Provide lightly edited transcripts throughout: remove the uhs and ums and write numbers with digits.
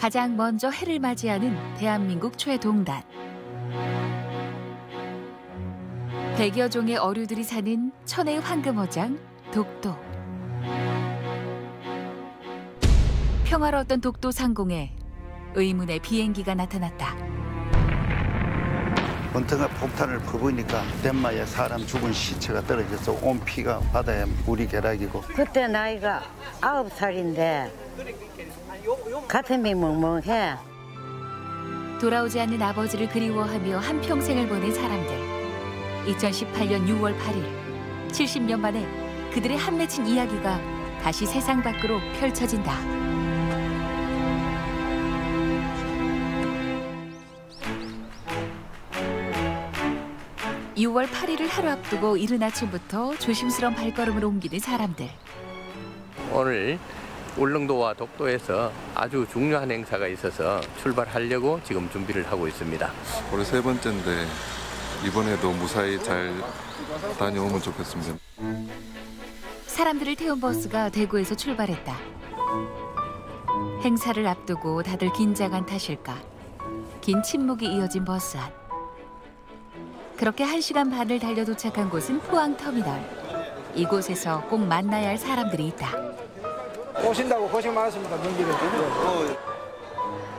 가장 먼저 해를 맞이하는 대한민국 최동단. 100여 종의 어류들이 사는 천혜의 황금어장 독도. 평화로웠던 독도 상공에 의문의 비행기가 나타났다. 원통가 폭탄을 퍼부으니까 덴마에 사람 죽은 시체가 떨어져서 온 피가 바다에 물이 개락이고. 그때 나이가 9살인데 가슴이 멍멍해. 돌아오지 않는 아버지를 그리워하며 한평생을 보낸 사람들. 2018년 6월 8일 70년 만에 그들의 한 맺힌 이야기가 다시 세상 밖으로 펼쳐진다. (6월 8일을) 하루 앞두고 이른 아침부터 조심스러운 발걸음을 옮기는 사람들. 오늘 울릉도와 독도에서 아주 중요한 행사가 있어서 출발하려고 지금 준비를 하고 있습니다. 올해 3번째인데 이번에도 무사히 잘 다녀오면 좋겠습니다. 사람들을 태운 버스가 대구에서 출발했다. 행사를 앞두고 다들 긴장한 탓일까? 긴 침묵이 이어진 버스 안. 그렇게 1시간 반을 달려 도착한 곳은 포항터미널. 이곳에서 꼭 만나야 할 사람들이 있다. 오신다고 고생 많았습니다. 먼길에.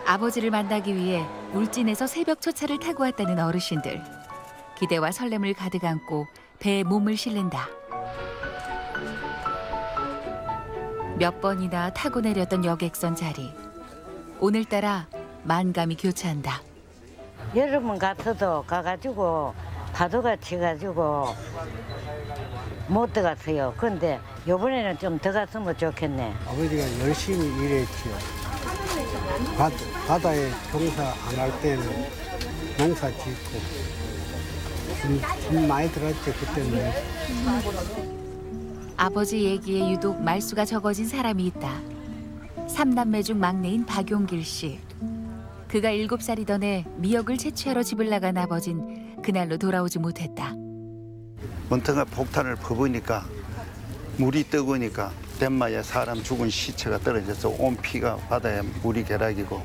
아버지를 만나기 위해 울진에서 새벽 초차를 타고 왔다는 어르신들. 기대와 설렘을 가득 안고 배에 몸을 실른다. 몇 번이나 타고 내렸던 여객선 자리. 오늘따라 만감이 교차한다. 여름은 같아도 가가지고 파도가 치가지고 못 들어갔어요. 근데 이번에는 좀 더 갔으면 좋겠네. 아버지가 열심히 일했지요. 바다에 종사 안 할 때는 농사 짓고 좀 많이 들었지 그때는. 아버지 얘기에 유독 말수가 적어진 사람이 있다. 3남매 중 막내인 박용길 씨. 그가 7살이던 해 미역을 채취하러 집을 나간 아버진 그날로 돌아오지 못했다. 원통가 폭탄을 퍼부으니까 물이 뜨거우니까 덴마에 사람 죽은 시체가 떨어져서 온 피가 바다에 물이 개락이고.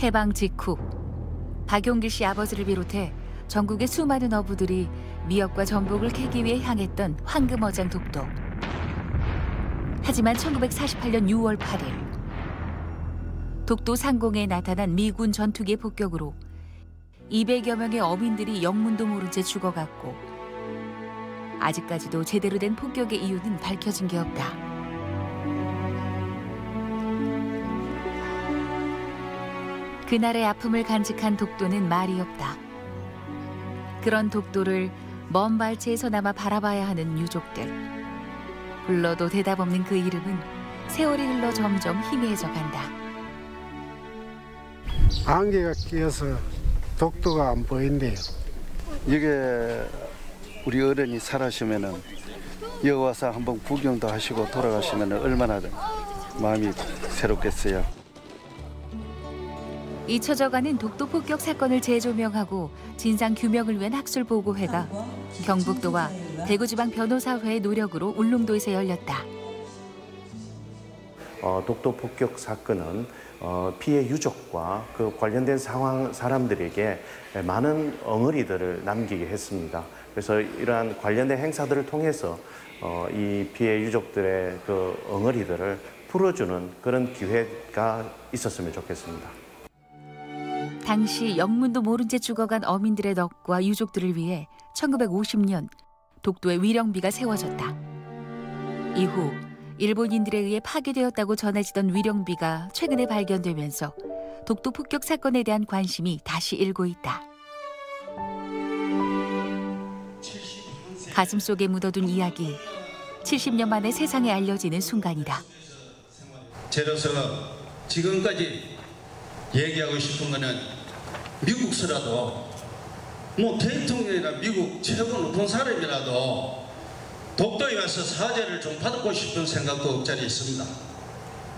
해방 직후 박용길 씨 아버지를 비롯해 전국의 수많은 어부들이 미역과 전복을 캐기 위해 향했던 황금어장 독도. 하지만 1948년 6월 8일 독도 상공에 나타난 미군 전투기의 폭격으로 200여 명의 어민들이 영문도 모른 채 죽어갔고 아직까지도 제대로 된 폭격의 이유는 밝혀진 게 없다. 그날의 아픔을 간직한 독도는 말이 없다. 그런 독도를 먼 발치에서나마 바라봐야 하는 유족들. 불러도 대답 없는 그 이름은 세월이 흘러 점점 희미해져 간다. 안개가 끼어서 독도가 안 보인대요. 이게 우리 어른이 살아시면은 여기 와서 한번 구경도 하시고 돌아가시면 얼마나 마음이 새롭겠어요. 잊혀져가는 독도 폭격 사건을 재조명하고 진상 규명을 위한 학술보고회가 경북도와 대구지방변호사회의 노력으로 울릉도에서 열렸다. 독도 폭격 사건은 피해 유족과 그 관련된 사람들에게 많은 엉어리들을 남기게 했습니다. 그래서 이러한 관련된 행사들을 통해서 이 피해 유족들의 그 엉어리들을 풀어주는 그런 기회가 있었으면 좋겠습니다. 당시 영문도 모른 채 죽어간 어민들의 넋과 유족들을 위해 1950년 독도에 위령비가 세워졌다. 이후 일본인들에 의해 파괴되었다고 전해지던 위령비가 최근에 발견되면서 독도 폭격 사건에 대한 관심이 다시 일고 있다. 가슴속에 묻어둔 이야기, 70년 만에 세상에 알려지는 순간이다. 저로서 지금까지 얘기하고 싶은 거는 미국서라도 대통령이나 미국 최고 높은 사람이라도 독도에 가서 사죄를 좀 받고 싶은 생각도 없지 않아 있습니다.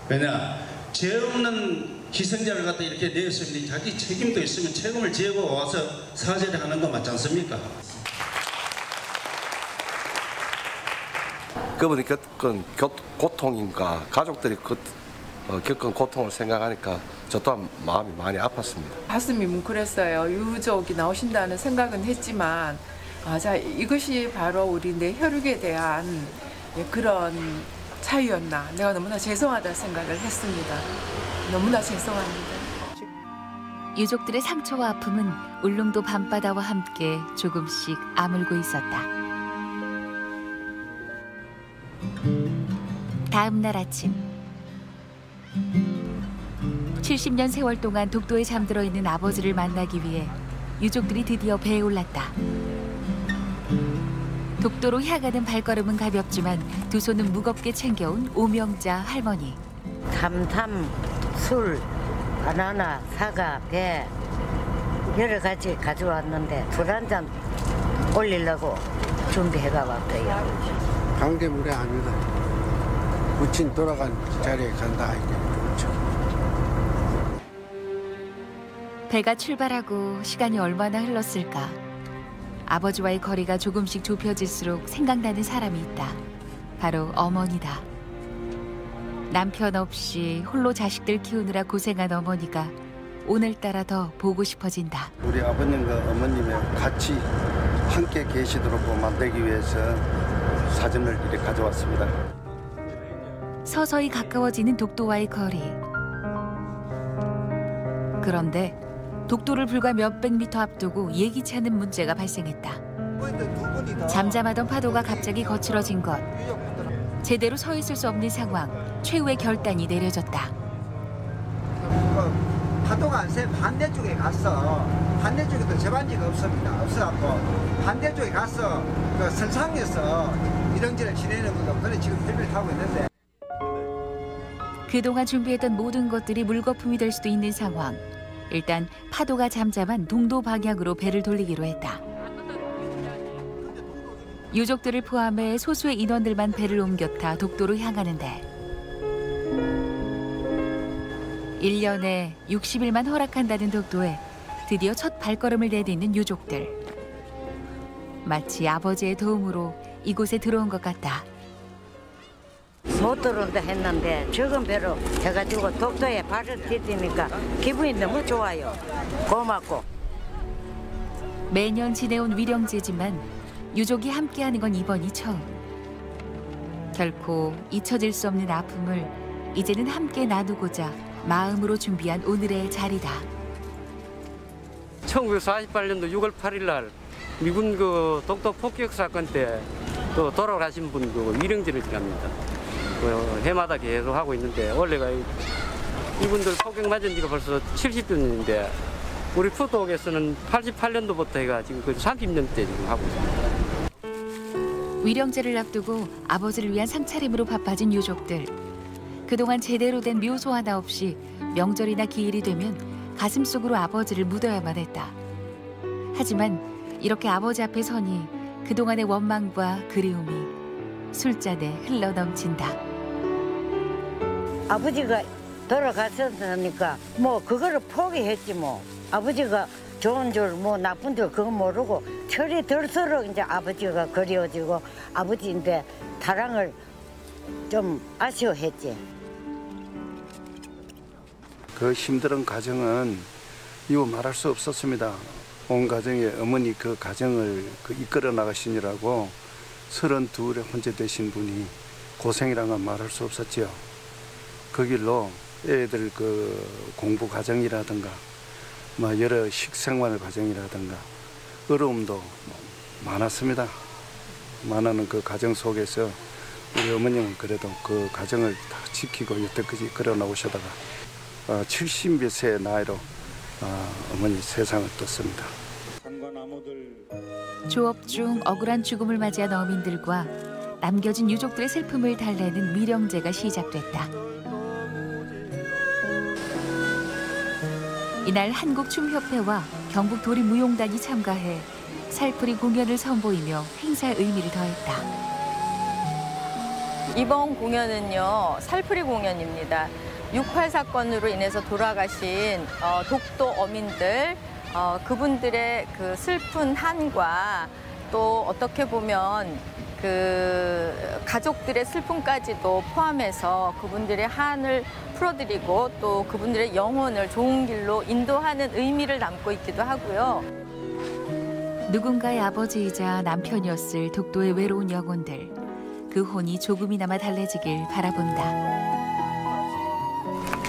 왜냐, 죄 없는 희생자를 갖다 이렇게 내었으니 자기 책임도 있으면 책임을 지고 와서 사죄를 하는 거 맞지 않습니까? 그분이 겪은 고통인가 가족들이 겪은 고통을 생각하니까 저 또한 마음이 많이 아팠습니다. 가슴이 뭉클했어요. 유족이 나오신다는 생각은 했지만 자, 이것이 바로 우리 내 혈육에 대한 그런 차이였나. 내가 너무나 죄송하다 생각을 했습니다. 너무나 죄송합니다. 유족들의 상처와 아픔은 울릉도 밤바다와 함께 조금씩 아물고 있었다. 다음 날 아침 70년 세월 동안 독도에 잠들어 있는 아버지를 만나기 위해 유족들이 드디어 배에 올랐다. 독도로 향하는 발걸음은 가볍지만 두 손은 무겁게 챙겨온 오명자 할머니. 담담, 술, 바나나, 사과, 배 여러 가지 가져왔는데 술 한 잔 올리려고 준비해가 왔어요. 강대물에 아니다. 부친 돌아간 자리에 간다. 배가 출발하고 시간이 얼마나 흘렀을까. 아버지와의 거리가 조금씩 좁혀질수록 생각나는 사람이 있다. 바로 어머니다. 남편 없이 홀로 자식들 키우느라 고생한 어머니가 오늘따라 더 보고 싶어진다. 우리 아버님과 어머님이 같이 함께 계시도록 만들기 위해서 사진을 이렇게 가져왔습니다. 서서히 가까워지는 독도와의 거리. 그런데 독도를 불과 몇백 미터 앞두고 예기치 않은 문제가 발생했다. 잠잠하던 파도가 갑자기 거칠어진 것. 제대로 서 있을 수 없는 상황. 최후의 결단이 내려졌다. 파도가 안 세 반대쪽에 갔어. 반대쪽에도 제반지가 없습니다. 없어갖고 반대쪽에 가서 그 선상에서 이런저런 지내는 것도 그래 지금 배를 타고 있는데. 그동안 준비했던 모든 것들이 물거품이 될 수도 있는 상황. 일단 파도가 잠잠한 동도 방향으로 배를 돌리기로 했다. 유족들을 포함해 소수의 인원들만 배를 옮겼다 독도로 향하는데 1년에 60일만 허락한다는 독도에 드디어 첫 발걸음을 내딛는 유족들. 마치 아버지의 도움으로 이곳에 들어온 것 같다. 못 들어온다 했는데 적은 배로 해가지고 독도에 발을 디디니까 기분이 너무 좋아요. 고맙고. 매년 지내온 위령제지만 유족이 함께하는 건 이번이 처음. 결코 잊혀질 수 없는 아픔을 이제는 함께 나누고자 마음으로 준비한 오늘의 자리다. 1948년도 6월 8일 날 미군 그 독도 폭격 사건 때 또 돌아가신 분 그 위령제를 지납니다. 해마다 계속 하고 있는데 원래가 이분들 폭격 맞은 지가 벌써 70년인데 우리 푸독에서는 88년도부터 해가 지금 30년째 지금 하고 있습니다. 위령제를 앞두고 아버지를 위한 상차림으로 바빠진 유족들. 그동안 제대로 된 묘소 하나 없이 명절이나 기일이 되면 가슴속으로 아버지를 묻어야만 했다. 하지만 이렇게 아버지 앞에 서니 그동안의 원망과 그리움이 술잔에 흘러넘친다. 아버지가 돌아가셨으니까 뭐 그거를 포기했지 뭐. 아버지가 좋은 줄 뭐 나쁜 줄 그거 모르고 철이 들수록 이제 아버지가 그리워지고 아버지인데 타랑을 좀 아쉬워했지. 그 힘든 가정은 이루 말할 수 없었습니다. 온 가정에 어머니 그 가정을 이끌어 나가시느라고 32에 혼자 되신 분이 고생이란 건 말할 수 없었지요. 그 길로 애들 그 공부 과정이라든가 뭐 여러 식생활 과정이라든가 어려움도 많았습니다. 많은 그 가정 속에서 우리 어머님은 그래도 그 가정을 다 지키고 여태까지 끌어 나오시다가 70몇 세의 나이로 어머니 세상을 떴습니다. 조업 중 억울한 죽음을 맞이한 어민들과 남겨진 유족들의 슬픔을 달래는 위령제가 시작됐다. 이날 한국춤협회와 경북도립무용단이 참가해 살풀이 공연을 선보이며 행사의 의미를 더했다. 이번 공연은요, 살풀이 공연입니다. 6.8 사건으로 인해서 돌아가신 독도 어민들, 그분들의 그 슬픈 한과 또 어떻게 보면 그 가족들의 슬픔까지도 포함해서 그분들의 한을 풀어드리고 또 그분들의 영혼을 좋은 길로 인도하는 의미를 담고 있기도 하고요. 누군가의 아버지이자 남편이었을 독도의 외로운 영혼들. 그 혼이 조금이나마 달래지길 바라본다.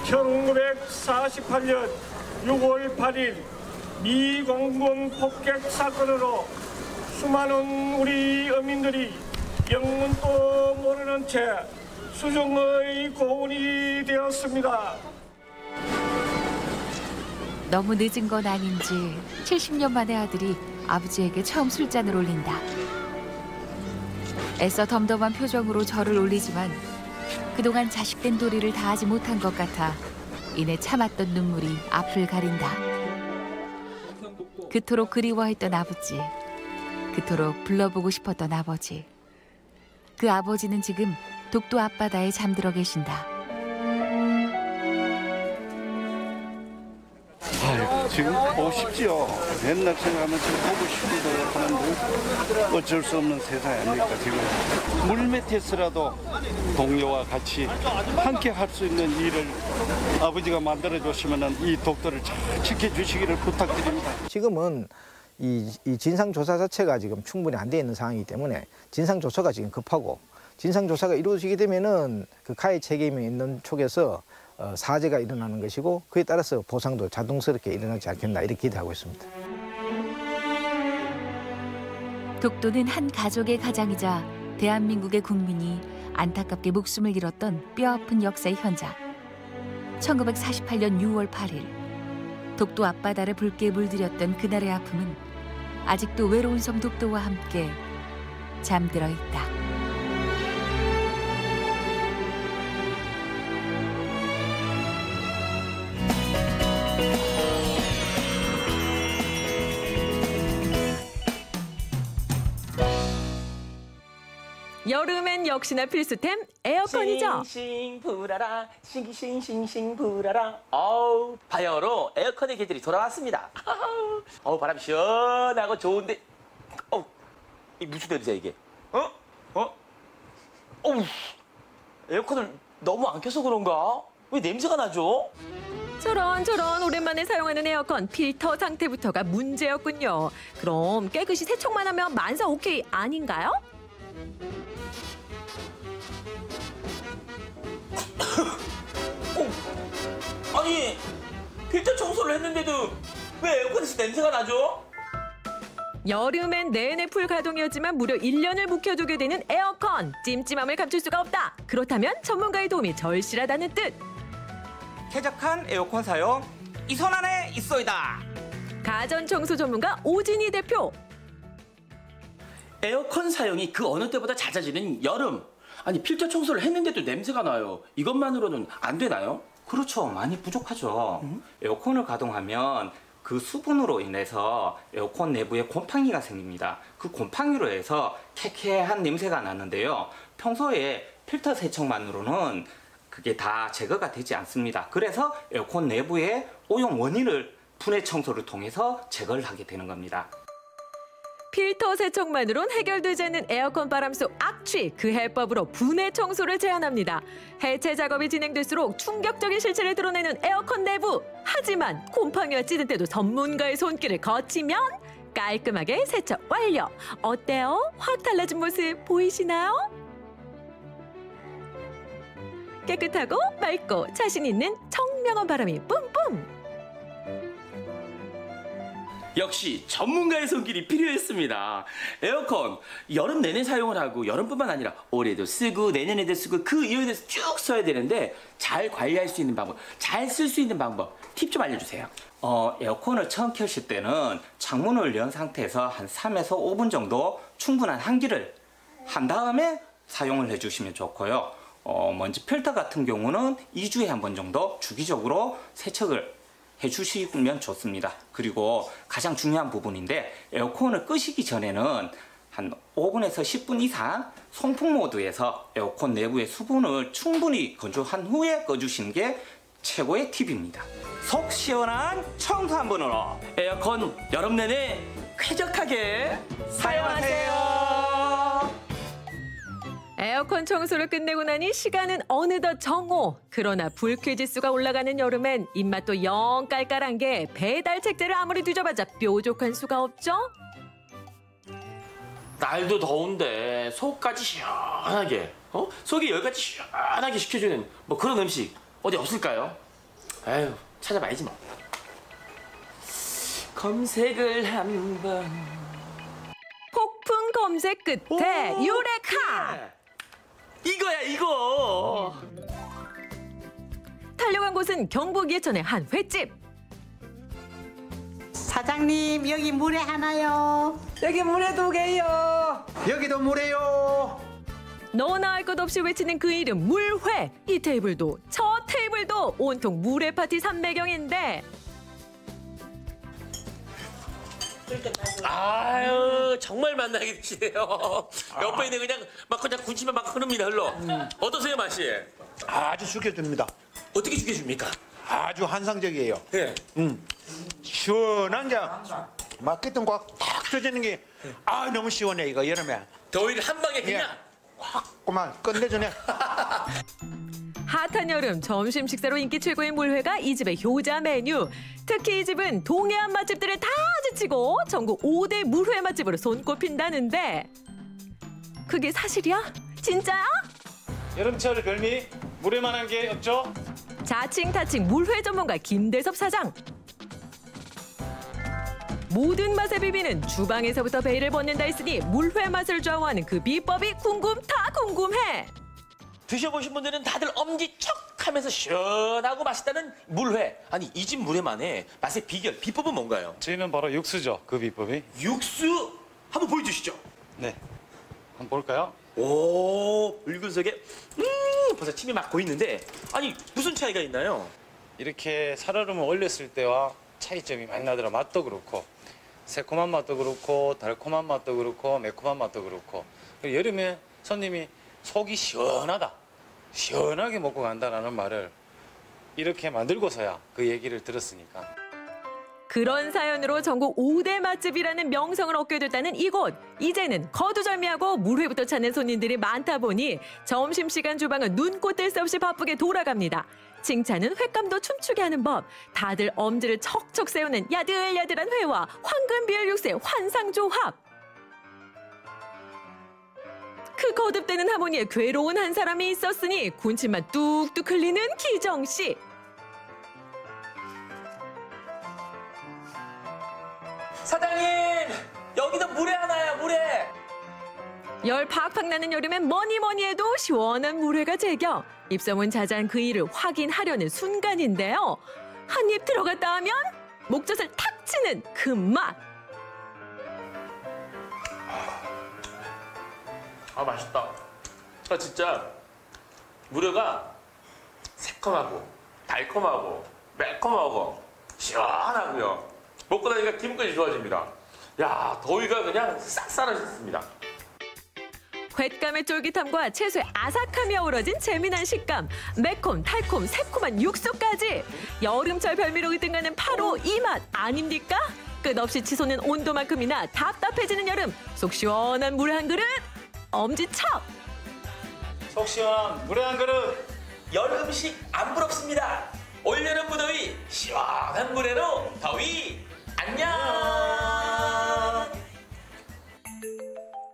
1948년 6월 8일 미공군 폭격 사건으로 수많은 우리 어민들이 영문도 모르는 채 수중의 고문이 되었습니다. 너무 늦은 건 아닌지 70년 만에 아들이 아버지에게 처음 술잔을 올린다. 애써 덤덤한 표정으로 절을 올리지만 그동안 자식된 도리를 다하지 못한 것 같아 이내 참았던 눈물이 앞을 가린다. 그토록 그리워했던 아버지, 그토록 불러보고 싶었던 아버지. 그 아버지는 지금 독도 앞바다에 잠들어 계신다. 아이고, 지금 보고 싶지요. 옛날 생각하면 지금 보고 싶기도 하는데 어쩔 수 없는 세상 아닙니까 지금. 물 밑에서라도 동료와 같이 함께 할 수 있는 일을 아버지가 만들어 주시면 이 독도를 잘 지켜주시기를 부탁드립니다. 지금은 이 진상조사 자체가 지금 충분히 안 돼 있는 상황이기 때문에 진상조사가 지금 급하고 진상조사가 이루어지게 되면은 그 가해 책임이 있는 쪽에서 사죄가 일어나는 것이고 그에 따라서 보상도 자동스럽게 일어나지 않겠나 이렇게 기대하고 있습니다. 독도는 한 가족의 가장이자 대한민국의 국민이 안타깝게 목숨을 잃었던 뼈아픈 역사의 현장. 1948년 6월 8일 독도 앞바다를 붉게 물들였던 그날의 아픔은 아직도 외로운 섬 독도와 함께 잠들어 있다. 여름엔 역시나 필수템 에어컨이죠. 싱싱 불어라 싱싱싱싱 불어라. 어우 바야흐로 에어컨의 계절이 돌아왔습니다. 어우 바람 시원하고 좋은데 어우 이 무슨 냄새야 이게? 어우 에어컨을 너무 안 켜서 그런가? 왜 냄새가 나죠? 저런 오랜만에 사용하는 에어컨 필터 상태부터가 문제였군요. 그럼 깨끗이 세척만 하면 만사 오케이 아닌가요? 아니 필터 청소를 했는데도 왜 에어컨에서 냄새가 나죠? 여름엔 내내 풀 가동이었지만 무려 1년을 묵혀두게 되는 에어컨. 찜찜함을 감출 수가 없다. 그렇다면 전문가의 도움이 절실하다는 뜻. 쾌적한 에어컨 사용 이 손 안에 있어이다. 가전청소 전문가 오진희 대표. 에어컨 사용이 그 어느 때보다 잦아지는 여름. 아니 필터 청소를 했는데도 냄새가 나요. 이것만으로는 안 되나요? 그렇죠. 많이 부족하죠. 에어컨을 가동하면 그 수분으로 인해서 에어컨 내부에 곰팡이가 생깁니다. 그 곰팡이로 해서 쾌쾌한 냄새가 나는데요. 평소에 필터 세척만으로는 그게 다 제거가 되지 않습니다. 그래서 에어컨 내부의 오염 원인을 분해 청소를 통해서 제거를 하게 되는 겁니다. 필터 세척만으론 해결되지 않는 에어컨 바람속 악취, 그 해법으로 분해 청소를 제안합니다. 해체 작업이 진행될수록 충격적인 실체를 드러내는 에어컨 내부. 하지만 곰팡이가 찌든 때도 전문가의 손길을 거치면 깔끔하게 세척 완료. 어때요? 확 달라진 모습 보이시나요? 깨끗하고 맑고 자신 있는 청명한 바람이 뿜뿜. 역시 전문가의 손길이 필요했습니다. 에어컨 여름 내내 사용을 하고 여름뿐만 아니라 올해도 쓰고 내년에도 쓰고 그 이후에도 쭉 써야 되는데 잘 관리할 수 있는 방법, 잘 쓸 수 있는 방법 팁 좀 알려주세요. 에어컨을 처음 켜실 때는 창문을 연 상태에서 한 3에서 5분 정도 충분한 환기를 한 다음에 사용을 해주시면 좋고요. 먼지 필터 같은 경우는 2주에 한 번 정도 주기적으로 세척을 해주시면 좋습니다. 그리고 가장 중요한 부분인데 에어컨을 끄시기 전에는 한 5분에서 10분 이상 송풍 모드에서 에어컨 내부의 수분을 충분히 건조한 후에 꺼주시는 게 최고의 팁입니다. 속 시원한 청소 한 번으로 에어컨 여름 내내 쾌적하게 사용하세요. 에어컨 청소를 끝내고 나니 시간은 어느덧 정오. 그러나 불쾌 지수가 올라가는 여름엔 입맛도 영 깔깔한 게 배달 책자를 아무리 뒤져봤자 뾰족한 수가 없죠? 날도 더운데 속까지 시원하게, 속이 열까지 시원하게 식혀주는 뭐 그런 음식 어디 없을까요? 아유, 찾아봐야지 뭐. 검색을 한번. 폭풍 검색 끝에 유레카! 이거야, 이거! 달려간 곳은 경북 예천의 한 횟집. 사장님, 여기 물회 하나요. 여기 물회 2개요. 여기도 물회요. 너나 할 것 없이 외치는 그 이름 물회. 이 테이블도 저 테이블도 온통 물회 파티 3배경인데 아유, 정말 만나게 되시네요. 옆에 있는 그냥 군침만 막 흐릅니다, 흘러. 어떠세요, 맛이? 아주 죽여줍니다. 어떻게 죽여줍니까? 아주 환상적이에요. 예. 시원한 게 막겠던 꽉탁 쪄지는 게 너무 시원해 이거 여름에. 더위를 한 방에 그냥 확 그만 끝내주네. 핫한 여름 점심 식사로 인기 최고의 물회가 이 집의 효자 메뉴. 특히 이 집은 동해안 맛집들을 다 제치고 전국 5대 물회 맛집으로 손꼽힌다는데 그게 사실이야? 진짜야? 여름철 별미 물회만한 게 없죠? 자칭 타칭 물회 전문가 김대섭 사장. 모든 맛의 비비는 주방에서부터 베일을 벗는다 했으니 물회 맛을 좌우하는 그 비법이 궁금해. 드셔보신 분들은 다들 엄지척하면서 시원하고 맛있다는 물회. 아니, 이 집 물회만의 맛의 비결, 비법은 뭔가요? 저희는 바로 육수죠, 그 비법이. 육수? 한번 보여주시죠. 네, 한번 볼까요? 오, 붉은색에 벌써 침이 막 고이는데 아니, 무슨 차이가 있나요? 이렇게 살얼음을 올렸을 때와 차이점이 많이 나더라. 맛도 그렇고 새콤한 맛도 그렇고 달콤한 맛도 그렇고 매콤한 맛도 그렇고. 그리고 여름에 손님이 속이 시원하게 먹고 간다라는 말을 이렇게 만들고서야 그 얘기를 들었으니까. 그런 사연으로 전국 5대 맛집이라는 명성을 얻게 됐다는 이곳. 이제는 거두절미하고 물회부터 찾는 손님들이 많다 보니 점심시간 주방은 눈코 뜰 새 없이 바쁘게 돌아갑니다. 칭찬은 횟감도 춤추게 하는 법. 다들 엄지를 척척 세우는 야들야들한 회와 황금 비율 육수의 환상조합. 그 거듭되는 하모니에 괴로운 한 사람이 있었으니 군침만 뚝뚝 흘리는 기정씨. 사장님, 여기도 물회 하나요, 물회. 열 팍팍 나는 여름엔 뭐니 해도 시원한 물회가 제격. 입소문 자자한 그 일을 확인하려는 순간인데요. 한 입 들어갔다 하면 목젖을 탁 치는 그 맛. 맛있다. 진짜 물회가 새콤하고 달콤하고 매콤하고 시원하고요. 먹고 나니까 기분까지 좋아집니다. 야, 더위가 그냥 싹 사라졌습니다. 횟감의 쫄깃함과 채소의 아삭함이 어우러진 재미난 식감. 매콤, 달콤, 새콤한 육수까지. 여름철 별미로 으뜸가는 바로 이 맛 아닙니까? 끝없이 치솟는 온도만큼이나 답답해지는 여름. 속 시원한 물회 한 그릇. 엄지척! 속 시원한 물회 한 그릇! 여름 음식 안 부럽습니다. 올여름 무더위 시원한 물회로 더위 안녕!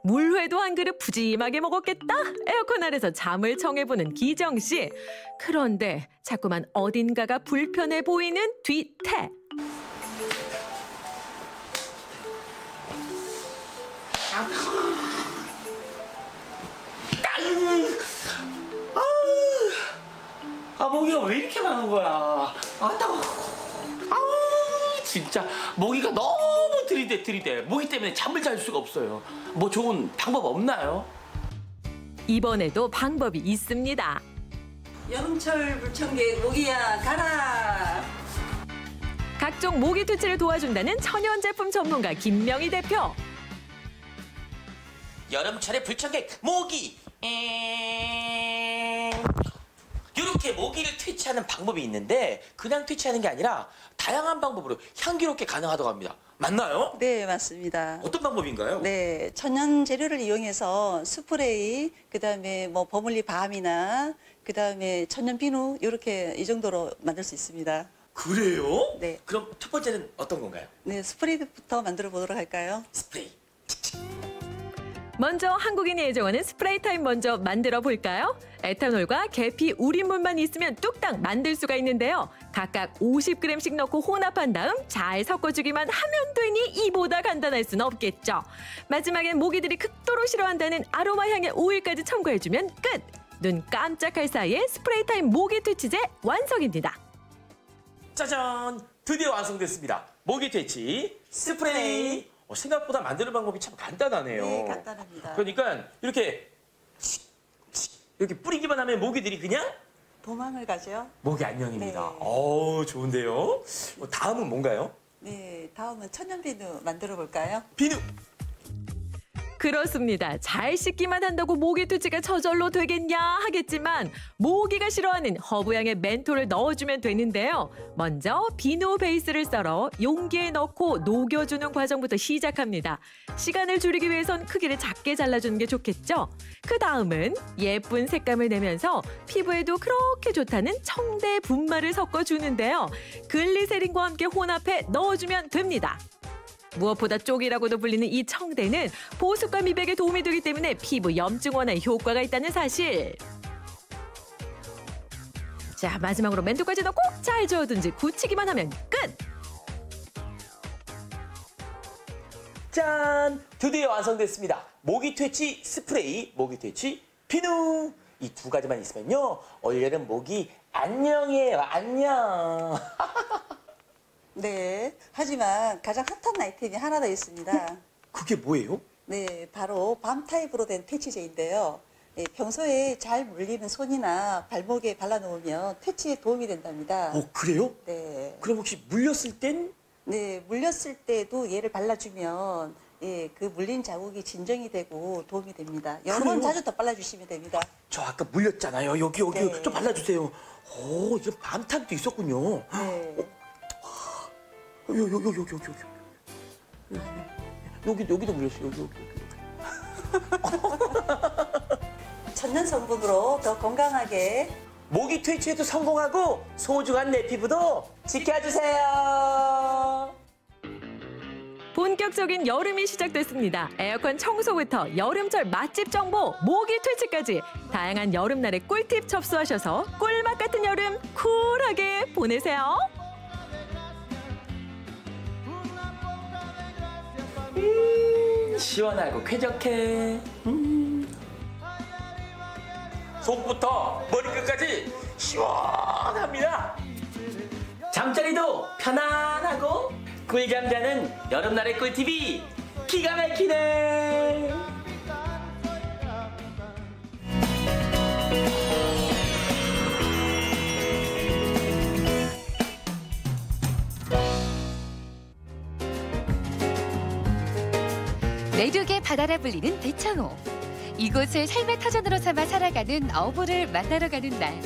물회도 한 그릇 푸짐하게 먹었겠다? 에어컨 아래서 잠을 청해보는 기정씨. 그런데 자꾸만 어딘가가 불편해 보이는 뒤태. 모기가 왜 이렇게 많은 거야? 따가워. 진짜 모기가 너무 들이대. 모기 때문에 잠을 잘 수가 없어요. 뭐 좋은 방법 없나요? 이번에도 방법이 있습니다. 여름철 불청객 모기야 가라. 각종 모기 퇴치를 도와준다는 천연 제품 전문가 김명희 대표. 여름철에 불청객 모기. 이렇게 모기를 퇴치하는 방법이 있는데 그냥 퇴치하는 게 아니라 다양한 방법으로 향기롭게 가능하다고 합니다. 맞나요? 네, 맞습니다. 어떤 방법인가요? 네, 천연 재료를 이용해서 스프레이, 그다음에 뭐 버물리 밤이나 그다음에 천연 비누 이렇게 이 정도로 만들 수 있습니다. 그래요? 네. 그럼 첫 번째는 어떤 건가요? 네, 스프레이부터 만들어 보도록 할까요? 스프레이. 먼저 한국인이 애정하는 스프레이 타임 먼저 만들어 볼까요? 에탄올과 계피, 우린물만 있으면 뚝딱 만들 수가 있는데요. 각각 50g씩 넣고 혼합한 다음 잘 섞어주기만 하면 되니 이보다 간단할 순 없겠죠. 마지막엔 모기들이 극도로 싫어한다는 아로마 향의 오일까지 첨가해주면 끝! 눈 깜짝할 사이에 스프레이 타임 모기 퇴치제 완성입니다. 짜잔! 드디어 완성됐습니다. 모기 퇴치 스프레이. 생각보다 만드는 방법이 참 간단하네요. 네, 간단합니다. 그러니까 이렇게 뿌리기만 하면 모기들이 그냥 도망을 가죠. 모기 안녕입니다. 네. 좋은데요. 다음은 뭔가요? 네, 다음은 천연 비누 만들어 볼까요? 비누. 그렇습니다. 잘 씻기만 한다고 모기 퇴치가 저절로 되겠냐 하겠지만 모기가 싫어하는 허브향의 멘톨을 넣어주면 되는데요. 먼저 비누 베이스를 썰어 용기에 넣고 녹여주는 과정부터 시작합니다. 시간을 줄이기 위해선 크기를 작게 잘라주는 게 좋겠죠. 그 다음은 예쁜 색감을 내면서 피부에도 그렇게 좋다는 청대 분말을 섞어주는데요. 글리세린과 함께 혼합해 넣어주면 됩니다. 무엇보다 쪽이라고도 불리는 이 청대는 보습과 미백에 도움이 되기 때문에 피부 염증 완화에 효과가 있다는 사실. 자, 마지막으로 멘토까지 넣고 잘 저어둔 지 굳히기만 하면 끝! 짠! 드디어 완성됐습니다. 모기 퇴치 스프레이, 모기 퇴치 비누. 이 두 가지만 있으면요. 올여름 모기 안녕이에요. 안녕. 네, 하지만 가장 핫한 아이템이 하나 더 있습니다. 그게 뭐예요? 네, 바로 밤 타입으로 된 퇴치제인데요. 네, 평소에 잘 물리는 손이나 발목에 발라놓으면 퇴치에 도움이 된답니다. 그래요? 네. 그럼 혹시 물렸을 땐? 네, 물렸을 때도 얘를 발라주면 예, 그 물린 자국이 진정이 되고 도움이 됩니다. 여러 번 자주 더 발라주시면 됩니다. 저 아까 물렸잖아요. 여기 네. 좀 발라주세요. 이런 밤 타입도 있었군요. 네. 여기도 물렸어요. 여기. 천연 성분으로 더 건강하게 모기 퇴치에도 성공하고 소중한 내 피부도 지켜주세요. 본격적인 여름이 시작됐습니다. 에어컨 청소부터 여름철 맛집 정보, 모기 퇴치까지 다양한 여름날의 꿀팁 접수하셔서 꿀맛 같은 여름 쿨하게 보내세요. 시원하고 쾌적해. 속부터 머리끝까지 시원합니다. 잠자리도 편안하고 꿀잠 자는 여름날의 꿀팁이 기가 막히네. 내륙의 바다라 불리는 대창호. 이곳을 삶의 터전으로 삼아 살아가는 어부를 만나러 가는 날.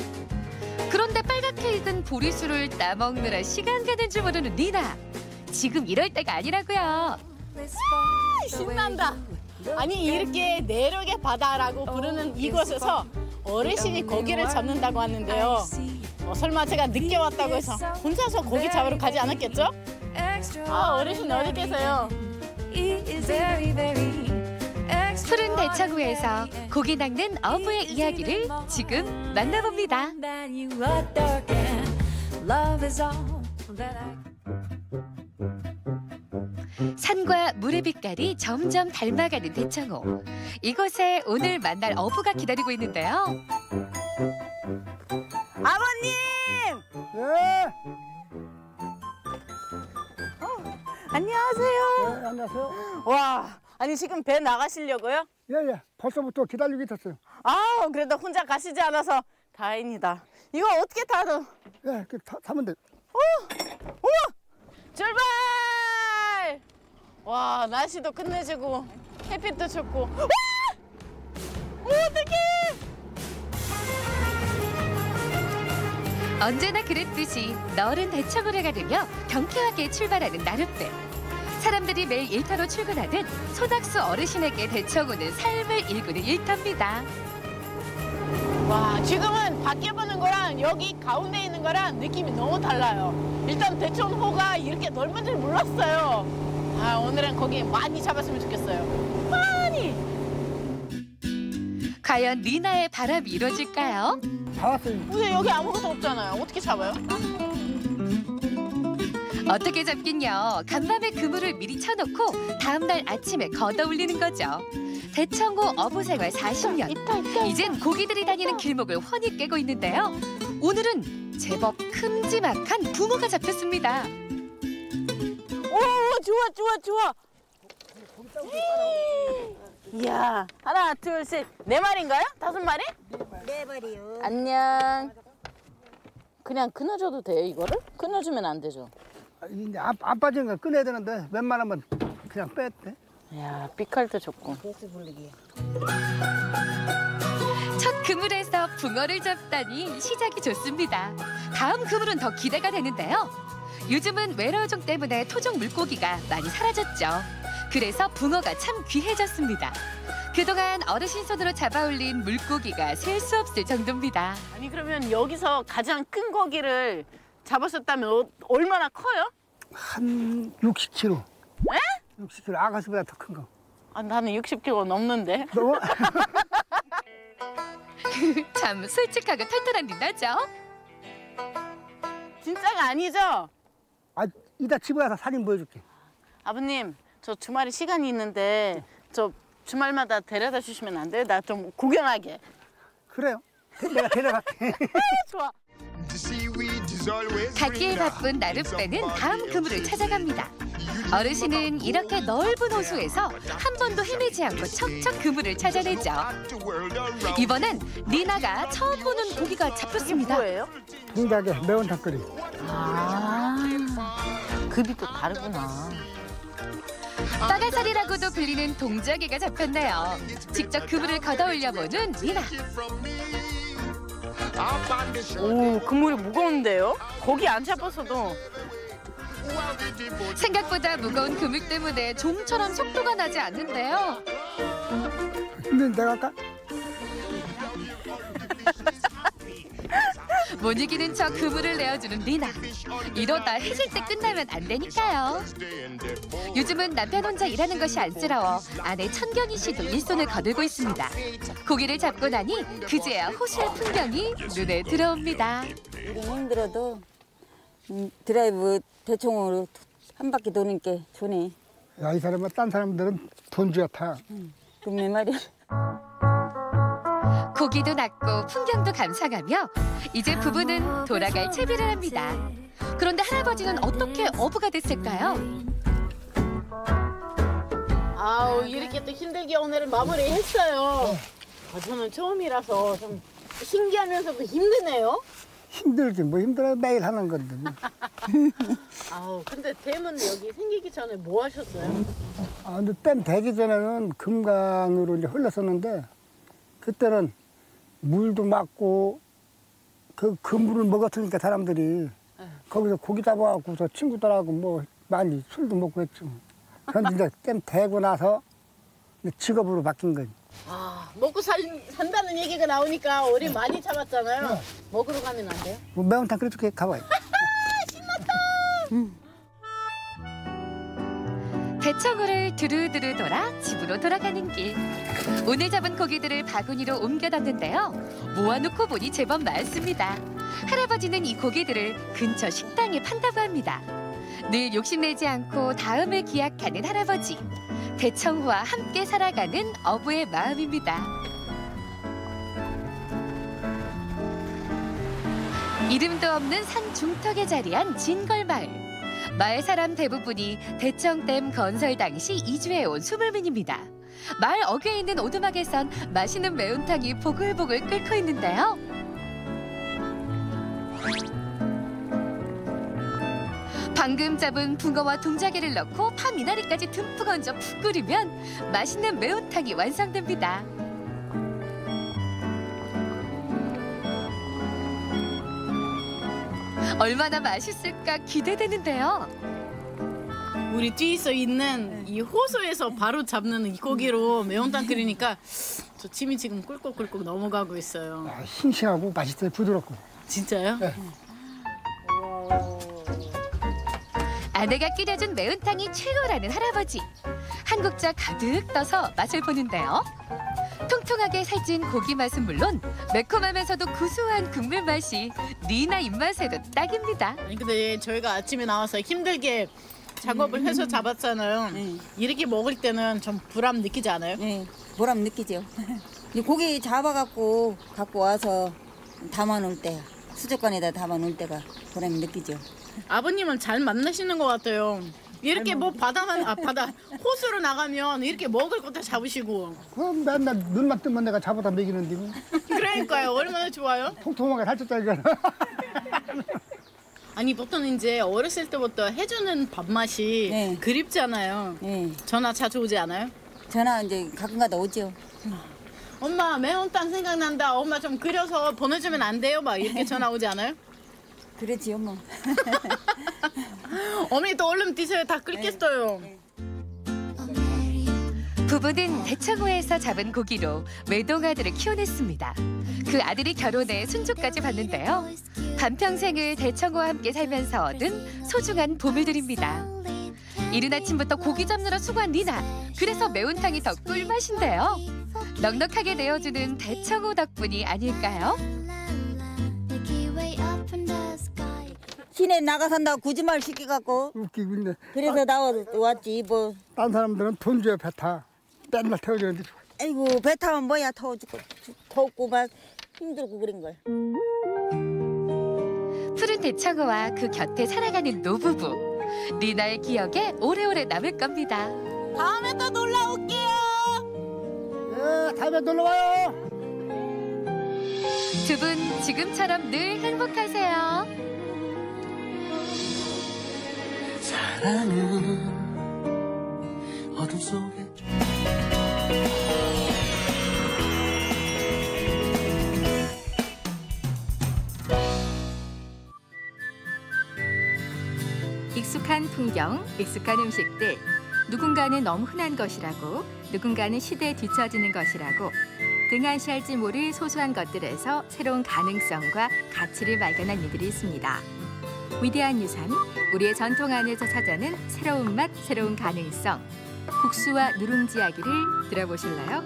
그런데 빨갛게 익은 보리수를 따먹느라 시간 가는 줄 모르는 리나. 지금 이럴 때가 아니라고요. 신난다. 아니 이렇게 내륙의 바다라고 부르는 이곳에서 어르신이 고기를 잡는다고 하는데요. 설마 제가 늦게 왔다고 해서 혼자서 고기 잡으러 가지 않았겠죠? 어르신 어디 계세요? 푸른 대창호에서 고기 낚는 어부의 이야기를 지금 만나봅니다. 산과 물의 빛깔이 점점 닮아가는 대창호. 이곳에 오늘 만날 어부가 기다리고 있는데요. 아버님! 네. 안녕하세요. 네, 안녕하세요. 와, 아니 지금 배 나가시려고요? 예. 벌써부터 기다리고 있었어요. 아, 그래도 혼자 가시지 않아서 다행이다. 이거 어떻게 타도? 예, 타면 돼. 우와! 출발! 와, 날씨도 끝내주고 햇빛도 좋고. 와! 어떡해! 언제나 그랬듯이 너른 대창호를 가르며 경쾌하게 출발하는 나룻배. 사람들이 매일 일터로 출근하듯 소낙수 어르신에게 대청호는 삶을 일구는 일터입니다. 와, 지금은 밖에 보는 거랑 여기 가운데 있는 거랑 느낌이 너무 달라요. 일단 대청호가 이렇게 넓은 줄 몰랐어요. 아, 오늘은 고기 많이 잡았으면 좋겠어요. 많이! 과연 리나의 바람이 이루어질까요? 잡았어요. 근데 여기 아무것도 없잖아요. 어떻게 잡아요? 어떻게 잡긴요. 간밤에 그물을 미리 쳐놓고 다음날 아침에 걷어올리는 거죠. 대청호 어부생활 40년. 이젠 고기들이 다니는 길목을 훤히 꿰고 있는데요. 오늘은 제법 큼지막한 붕어가 잡혔습니다. 오, 좋아. 이야, 하나, 둘, 셋. 4마리인가요? 5마리? 4마리요. 안녕. 그냥 끊어줘도 돼요, 이거를? 끊어주면 안 되죠? 이제 안 빠진 거 꺼내야 되는데 웬만하면 그냥 뺐대. 이야, 삐칼도 좋고. 첫 그물에서 붕어를 잡다니 시작이 좋습니다. 다음 그물은 더 기대가 되는데요. 요즘은 외래어종 때문에 토종 물고기가 많이 사라졌죠. 그래서 붕어가 참 귀해졌습니다. 그동안 어르신 손으로 잡아올린 물고기가 셀 수 없을 정도입니다. 아니, 그러면 여기서 가장 큰 고기를 잡았었다면 얼마나 커요? 한 60kg. 에? 60kg. 아가씨보다 더 큰 거. 아, 나는 60kg 넘는데. 너? 참 솔직하고 털털한 리나죠? 진짜가 아니죠? 아, 이따 집에 가서 사진 보여줄게. 아버님, 저 주말에 시간이 있는데 저 주말마다 데려다 주시면 안 돼요? 나 좀 구경하게. 그래요. 내가 데려갈게. 좋아. 갖기에 바쁜 나룻배는 다음 그물을 찾아갑니다. 어르신은 이렇게 넓은 호수에서 한 번도 헤매지 않고 척척 그물을 찾아내죠. 이번엔 리나가 처음 보는 고기가 잡혔습니다. 뭐예요? 동작에 매운탕 끓이. 아, 급이 또 다르구나. 빠가살이라고도 불리는 동작이가 잡혔네요. 직접 그물을 걷어올려보는 리나. 오, 그물이 무거운데요? 고기 안 잡았어도. 생각보다 무거운 그물 때문에 좀처럼 속도가 나지 않는데요. 근데 내가 아까 못 이기는 척 그물을 내어주는 리나. 이러다 해질 때 끝나면 안 되니까요. 요즘은 남편 혼자 일하는 것이 안쓰러워 아내 천경희 씨도 일손을 거들고 있습니다. 고기를 잡고 나니 그제야 호수의 풍경이 눈에 들어옵니다. 일은 힘들어도 드라이브 대충으로 한 바퀴 도는 게 좋네. 야, 이 사람은 딴 사람들은 돈 줘야 타. 그럼 말이야. 고기도 낚고 풍경도 감상하며 이제 부부는 돌아갈 채비를 합니다. 그런데 할아버지는 어떻게 어부가 됐을까요? 아우, 이렇게 또 힘들게 오늘은 마무리했어요. 저는 처음이라서 좀 신기하면서도 힘드네요. 힘들지 뭐 힘들어 매일 하는 건데. 아우, 근데 댐은 여기 생기기 전에 뭐 하셨어요? 아, 근데 댐 되기 전에는 금강으로 이제 흘렀었는데 그때는 물도 막고 그 물을 먹었으니까 사람들이 거기서 고기 잡아갖고 저 친구들하고 뭐 많이 술도 먹고 했죠. 그런데 이제 댐 되고 나서 직업으로 바뀐 거지. 아, 먹고 산다는 얘기가 나오니까 우리 많이 잡았잖아요. 먹으러 가면 안 돼요? 뭐 매운탕 끓여줄게. 가봐요. 신났다! 대청호를 두루두루 돌아 집으로 돌아가는 길. 오늘 잡은 고기들을 바구니로 옮겨 뒀는데요. 모아놓고 보니 제법 많습니다. 할아버지는 이 고기들을 근처 식당에 판다고 합니다. 늘 욕심내지 않고 다음을 기약하는 할아버지. 대청호와 함께 살아가는 어부의 마음입니다. 이름도 없는 산 중턱에 자리한 진걸마을. 마을 사람 대부분이 대청댐 건설 당시 이주해온 수물민입니다. 마을 어귀에 있는 오두막에선 맛있는 매운탕이 보글보글 끓고 있는데요. 방금 잡은 붕어와 동자개를 넣고 파 미나리까지 듬뿍 얹어 푹 끓이면 맛있는 매운탕이 완성됩니다. 얼마나 맛있을까 기대되는데요. 우리 뒤에서 있는 이 호수에서 바로 잡는 이 고기로 매운탕 끓이니까 저 침이 지금 꿀꺽꿀꺽 넘어가고 있어요. 아, 싱싱하고 맛있어요. 부드럽고. 진짜요? 네. 아내가 끓여준 매운탕이 최고라는 할아버지. 한 국자 가득 떠서 맛을 보는데요. 통통하게 살찐 고기 맛은 물론 매콤하면서도 구수한 국물 맛이 리나 입맛에도 딱입니다. 아니 근데 저희가 아침에 나와서 힘들게 작업을 해서 잡았잖아요. 이렇게 먹을 때는 좀 보람 느끼지 않아요? 네, 보람 느끼죠. 고기 잡아갖고 갖고 와서 담아놓을 때, 수족관에다 담아놓을 때가 보람 느끼죠. 아버님은 잘 만나시는 것 같아요. 이렇게 뭐 바다 호수로 나가면 이렇게 먹을 것도 잡으시고. 그럼 맨날 눈만 뜨면 내가 잡아다 먹이는데. 그러니까요. 얼마나 좋아요? 통통하게 살쪘다니까. 아니 보통 이제 어렸을 때부터 해주는 밥맛이 그립잖아요. 전화 자주 오지 않아요? 전화 이제 가끔가다 오죠. 엄마 매운탕 생각난다. 엄마 좀 끓여서 보내주면 안 돼요? 막 이렇게 전화 오지 않아요? 그렇지요 뭐. 어머니 또 얼른 드세요. 다 끓겠어요. 부부는 대창호에서 잡은 고기로 외동아들을 키워냈습니다. 그 아들이 결혼해 순조까지 봤는데요. 반평생을 대창호와 함께 살면서 얻은 소중한 보물들입니다. 이른 아침부터 고기 잡느라 수고한 리나. 그래서 매운탕이 더 꿀맛인데요. 넉넉하게 내어주는 대창호 덕분이 아닐까요? 시내 나가 산다고 거짓말 시켜갖고 웃기고 있네. 그래서 나왔지 뭐. 딴 사람들은 돈 줘야 배 타. 맨날 태워주는데. 아이고 배 타면 뭐야 더웠고 막 힘들고 그런 걸. 푸른 대창호와 그 곁에 살아가는 노부부. 리나의 기억에 오래오래 남을 겁니다. 다음에 또 놀러 올게요. 예, 다음에 놀러 와요. 두 분 지금처럼 늘 행복하세요. 사랑은 어둠 속에 익숙한 풍경, 익숙한 음식들. 누군가는 너무 흔한 것이라고, 누군가는 시대에 뒤처지는 것이라고 등한시할지 모를 소소한 것들에서 새로운 가능성과 가치를 발견한 이들이 있습니다. 위대한 유산, 우리의 전통 안에서 찾아낸 새로운 맛, 새로운 가능성. 국수와 누룽지 이야기를 들어보실래요?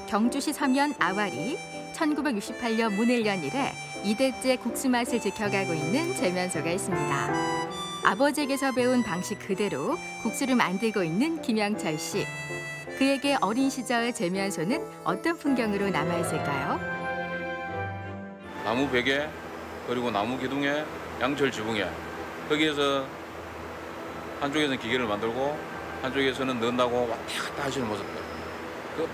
경주시 서면 아와리, 1968년 문일년 이래 2대째 국수 맛을 지켜가고 있는 재면소가 있습니다. 아버지에게서 배운 방식 그대로 국수를 만들고 있는 김영철 씨. 그에게 어린 시절 재면소는 어떤 풍경으로 남아있을까요? 나무 베개, 그리고 나무 기둥에 양철 지붕에 거기에서 한쪽에서는 기계를 만들고 한쪽에서는 넣는다고 왔다 갔다 하시는 모습들. 그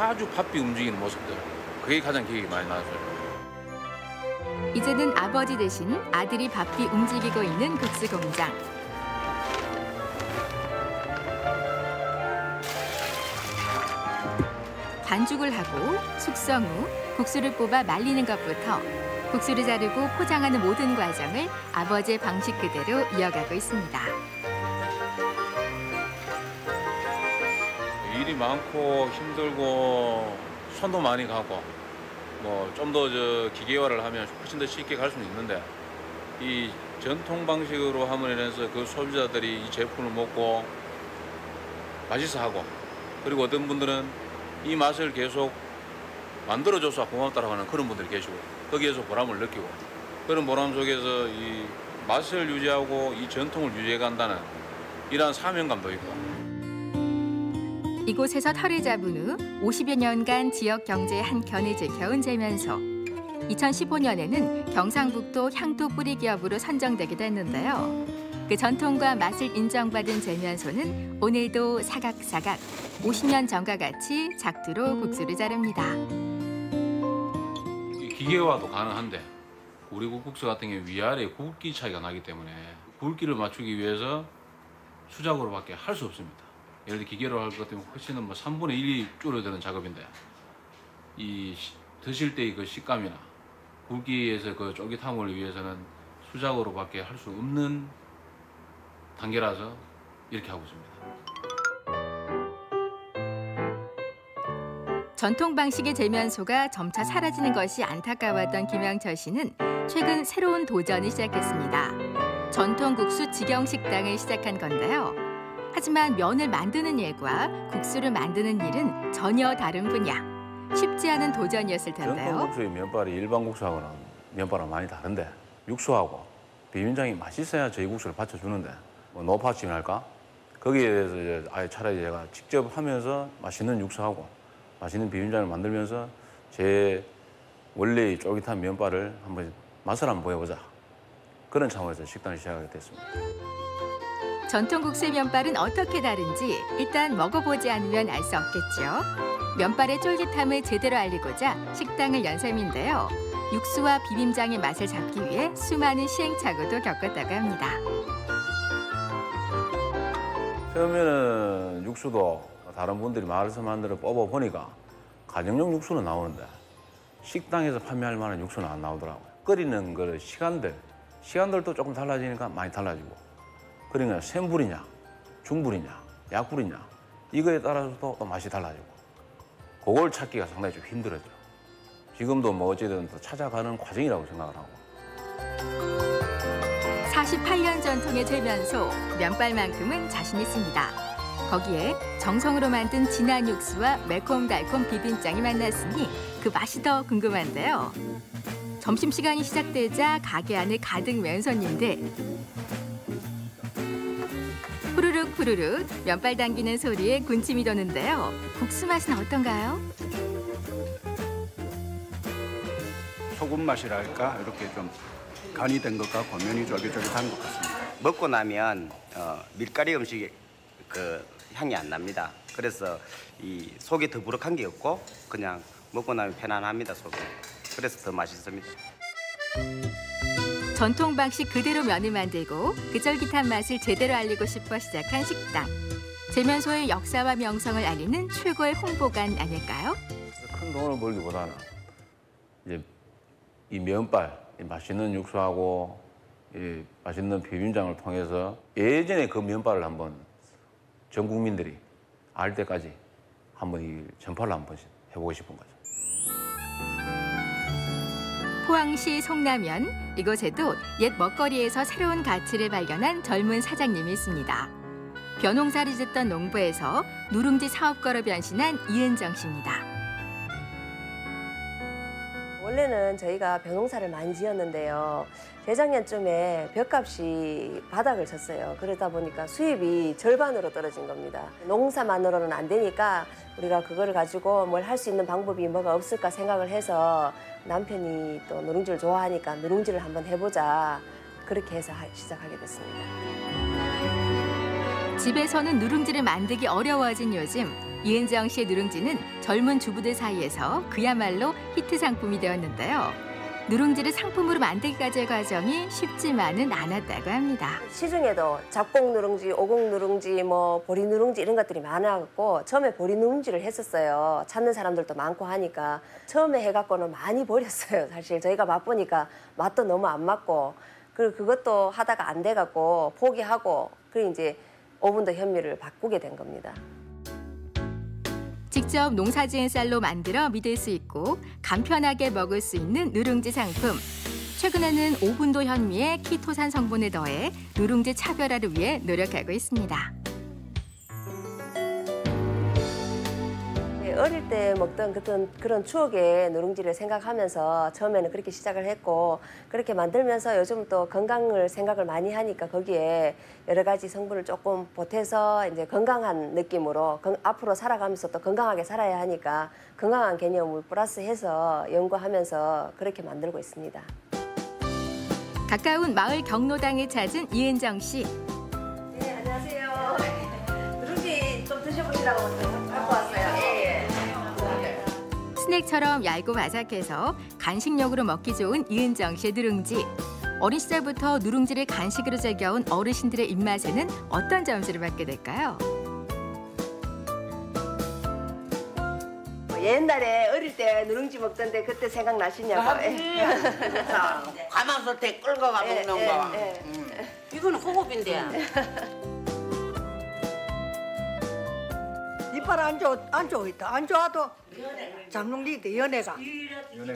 아주 바삐 움직이는 모습들. 그게 가장 기억이 많이 나서요. 이제는 아버지 대신 아들이 바삐 움직이고 있는 국수 공장. 반죽을 하고 숙성 후 국수를 뽑아 말리는 것부터 국수를 자르고 포장하는 모든 과정을 아버지의 방식 그대로 이어가고 있습니다. 일이 많고 힘들고 손도 많이 가고 뭐 좀 더 기계화를 하면 훨씬 더 쉽게 갈 수는 있는데 이 전통 방식으로 함으로 인해서 그 소비자들이 이 제품을 먹고 맛있어하고 그리고 어떤 분들은 이 맛을 계속 만들어줘서 고맙다라고 하는 그런 분들이 계시고 거기에서 보람을 느끼고 그런 보람 속에서 이 맛을 유지하고 이 전통을 유지해간다는 이러한 사명감도 있고. 이곳에서 터를 잡은 후 50여 년간 지역 경제의 한 켠을 지켜온 재면소. 2015년에는 경상북도 향토 뿌리 기업으로 선정되기도 했는데요. 그 전통과 맛을 인정받은 재면소는 오늘도 사각사각 50년 전과 같이 작두로 국수를 자릅니다. 기계화도 가능한데 우리 국국수 같은 경우 위아래 굵기 차이가 나기 때문에 굵기를 맞추기 위해서 수작으로밖에 할 수 없습니다. 예를 들어 기계로 할 것 같으면 훨씬 뭐 3분의 1이 줄어드는 작업인데 이 드실 때의 그 식감이나 굵기에서 그 쫄깃함을 위해서는 수작으로밖에 할 수 없는 단계라서 이렇게 하고 있습니다. 전통 방식의 재면소가 점차 사라지는 것이 안타까웠던 김영철 씨는 최근 새로운 도전을 시작했습니다. 전통 국수 직영 식당을 시작한 건데요. 하지만 면을 만드는 일과 국수를 만드는 일은 전혀 다른 분야. 쉽지 않은 도전이었을 전통 텐데요. 국수의 면발이 일반 국수하고는 면발은 많이 다른데 육수하고 비빔장이 맛있어야 저희 국수를 받쳐주는데 뭐 노파찜이랄까? 거기에 대해서 이제 아예 차라리 제가 직접 하면서 맛있는 육수하고 맛있는 비빔장을 만들면서 제 원래의 쫄깃한 면발을 한번 맛을 한번 보여보자. 그런 차원에서 식당을 시작하게 됐습니다. 전통 국수의 면발은 어떻게 다른지 일단 먹어보지 않으면 알 수 없겠죠. 면발의 쫄깃함을 제대로 알리고자 식당을 연 셈인데요. 육수와 비빔장의 맛을 잡기 위해 수많은 시행착오도 겪었다고 합니다. 처음에는 육수도 다른 분들이 말해서 만들어 뽑아보니까 가정용 육수는 나오는데 식당에서 판매할 만한 육수는 안 나오더라고요. 끓이는 그 시간들도 조금 달라지니까 많이 달라지고 그러니까 센 불이냐, 중불이냐, 약불이냐 이거에 따라서도 또 맛이 달라지고 그걸 찾기가 상당히 좀 힘들었죠. 지금도 뭐 어찌든 또 찾아가는 과정이라고 생각을 하고. 48년 전통의 재면소, 면발만큼은 자신 있습니다. 거기에 정성으로 만든 진한 육수와 매콤달콤 비빔장이 만났으니 그 맛이 더 궁금한데요. 점심시간이 시작되자 가게 안에 가득 맨 손님들. 후루룩 후루룩 면발 당기는 소리에 군침이 도는데요. 국수 맛은 어떤가요? 소금 맛이랄까 이렇게 좀 간이 된 것 같고 면이 쫄깃쫄깃한 것 같습니다. 먹고 나면 밀가리 음식의 그 향이 안 납니다. 그래서 이 속이 더부룩한 게 없고 그냥 먹고 나면 편안합니다, 속이. 그래서 더 맛있습니다. 전통 방식 그대로 면을 만들고 그 쫄깃한 맛을 제대로 알리고 싶어 시작한 식당. 재면소의 역사와 명성을 알리는 최고의 홍보관 아닐까요? 큰 돈을 벌기보다는 이제 이 면발, 이 맛있는 육수하고 이 맛있는 비빔장을 통해서 예전에 그 면발을 한번 전 국민들이 알 때까지 한번 이 전파를 한번 해보고 싶은 거죠. 포항시 송남면, 이곳에도 옛 먹거리에서 새로운 가치를 발견한 젊은 사장님이 있습니다. 벼농사를 짓던 농부에서 누룽지 사업가로 변신한 이은정 씨입니다. 원래는 저희가 벼농사를 많이 지었는데요. 재작년쯤에 벼값이 바닥을 쳤어요. 그러다 보니까 수입이 절반으로 떨어진 겁니다. 농사만으로는 안 되니까 우리가 그거를 가지고 뭘 할 수 있는 방법이 뭐가 없을까 생각을 해서 남편이 또 누룽지를 좋아하니까 누룽지를 한번 해보자. 그렇게 해서 시작하게 됐습니다. 집에서는 누룽지를 만들기 어려워진 요즘 이은정 씨의 누룽지는 젊은 주부들 사이에서 그야말로 히트 상품이 되었는데요. 누룽지를 상품으로 만들기까지의 과정이 쉽지만은 않았다고 합니다. 시중에도 잡곡 누룽지, 오곡 누룽지, 뭐 보리 누룽지 이런 것들이 많아갖고 처음에 보리 누룽지를 했었어요. 찾는 사람들도 많고 하니까 처음에 해갖고는 많이 버렸어요. 사실 저희가 맛보니까 맛도 너무 안 맞고 그리고 그것도 하다가 안 돼갖고 포기하고 그리고 이제 오븐도 현미를 바꾸게 된 겁니다. 직접 농사지은 쌀로 만들어 믿을 수 있고 간편하게 먹을 수 있는 누룽지 상품. 최근에는 오븐도 현미에 키토산 성분을 더해 누룽지 차별화를 위해 노력하고 있습니다. 어릴 때 먹던 그런 추억의 누룽지를 생각하면서 처음에는 그렇게 시작을 했고 그렇게 만들면서 요즘 또 건강을 생각을 많이 하니까 거기에 여러 가지 성분을 조금 보태서 이제 건강한 느낌으로 앞으로 살아가면서 또 건강하게 살아야 하니까 건강한 개념을 플러스해서 연구하면서 그렇게 만들고 있습니다. 가까운 마을 경로당에 찾은 이은정 씨. 네, 안녕하세요. 누룽지 좀 드셔보시라고 갖고 왔어요. 스낵처럼 얇고 바삭해서 간식용으로 먹기 좋은 이은정 씨의 누룽지. 어린 시절부터 누룽지를 간식으로 즐겨온 어르신들의 입맛에는 어떤 점수를 받게 될까요? 옛날에 어릴 때 누룽지 먹던데 그때 생각나시냐고. 가마솥에 끌고 가 먹는 거. 이거는 호흡인데. 이빨 안 좋다. 안 좋아도 잡는 게 있대, 연애가.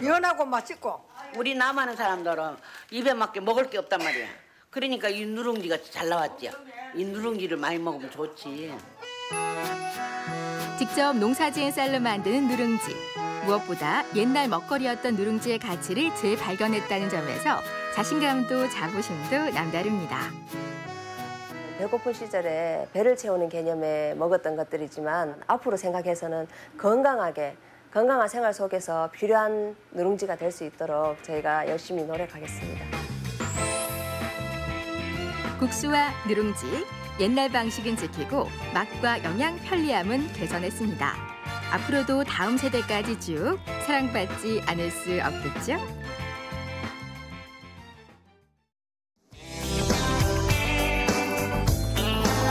연하고 맛있고. 우리 남하는 사람들은 입에 맞게 먹을 게 없단 말이야. 그러니까 이 누룽지가 잘 나왔죠. 이 누룽지를 많이 먹으면 좋지. 직접 농사지은 쌀로 만드는 누룽지. 무엇보다 옛날 먹거리였던 누룽지의 가치를 재발견했다는 점에서 자신감도 자부심도 남다릅니다. 배고픈 시절에 배를 채우는 개념에 먹었던 것들이지만 앞으로 생각해서는 건강한 생활 속에서 필요한 누룽지가 될 수 있도록 저희가 열심히 노력하겠습니다. 국수와 누룽지, 옛날 방식은 지키고 맛과 영양 편리함은 개선했습니다. 앞으로도 다음 세대까지 쭉 사랑받지 않을 수 없겠죠?